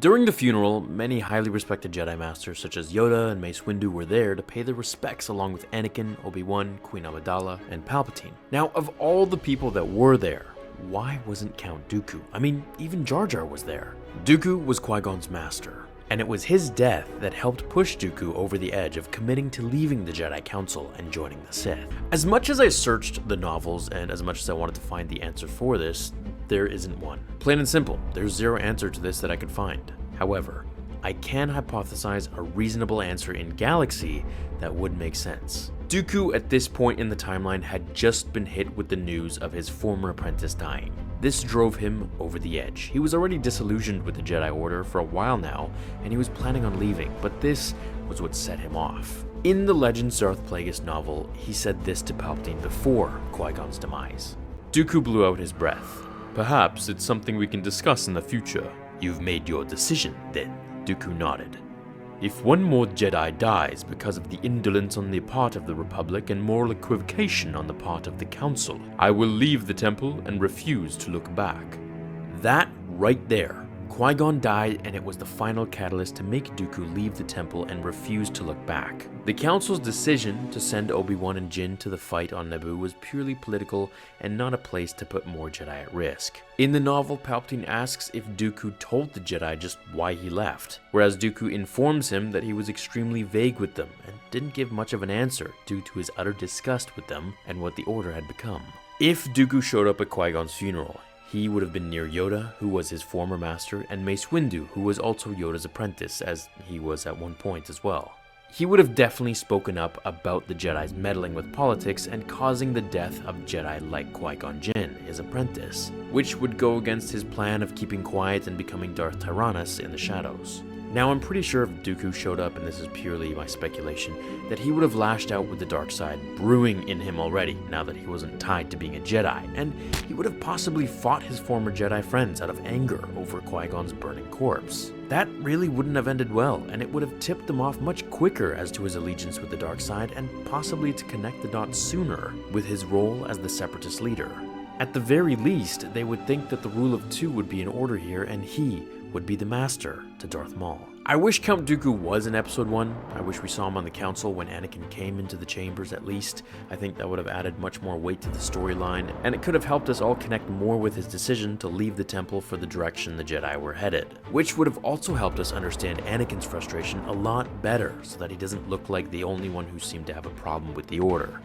During the funeral, many highly respected Jedi Masters such as Yoda and Mace Windu were there to pay their respects along with Anakin, Obi-Wan, Queen Amidala, and Palpatine. Now, of all the people that were there, why wasn't Count Dooku? I mean, even Jar Jar was there. Dooku was Qui-Gon's master, and it was his death that helped push Dooku over the edge of committing to leaving the Jedi Council and joining the Sith. As much as I searched the novels and as much as I wanted to find the answer for this, there isn't one. Plain and simple, there's zero answer to this that I could find. However, I can hypothesize a reasonable answer in Galaxy that would make sense. Dooku at this point in the timeline had just been hit with the news of his former apprentice dying. This drove him over the edge. He was already disillusioned with the Jedi Order for a while now, and he was planning on leaving, but this was what set him off. In the Legends Darth Plagueis novel, he said this to Palpatine before Qui-Gon's demise. Dooku blew out his breath. "Perhaps it's something we can discuss in the future. You've made your decision, then." Dooku nodded. "If one more Jedi dies because of the indolence on the part of the Republic and moral equivocation on the part of the Council, I will leave the temple and refuse to look back." That right there. Qui-Gon died, and it was the final catalyst to make Dooku leave the temple and refuse to look back. The Council's decision to send Obi-Wan and Jin to the fight on Naboo was purely political and not a place to put more Jedi at risk. In the novel, Palpatine asks if Dooku told the Jedi just why he left, whereas Dooku informs him that he was extremely vague with them and didn't give much of an answer due to his utter disgust with them and what the Order had become. If Dooku showed up at Qui-Gon's funeral, he would have been near Yoda, who was his former master, and Mace Windu, who was also Yoda's apprentice, as he was at one point as well. He would have definitely spoken up about the Jedi's meddling with politics and causing the death of Jedi like Qui-Gon Jinn, his apprentice, which would go against his plan of keeping quiet and becoming Darth Tyrannus in the shadows. Now, I'm pretty sure if Dooku showed up, and this is purely my speculation, that he would have lashed out with the dark side brewing in him already, now that he wasn't tied to being a Jedi, and he would have possibly fought his former Jedi friends out of anger over Qui-Gon's burning corpse. That really wouldn't have ended well, and it would have tipped him off much quicker as to his allegiance with the dark side, and possibly to connect the dots sooner with his role as the Separatist leader. At the very least, they would think that the rule of two would be in order here, and he would be the master to Darth Maul. I wish Count Dooku was in Episode 1. I wish we saw him on the Council when Anakin came into the chambers at least. I think that would have added much more weight to the storyline, and it could have helped us all connect more with his decision to leave the temple for the direction the Jedi were headed, which would have also helped us understand Anakin's frustration a lot better, so that he doesn't look like the only one who seemed to have a problem with the Order.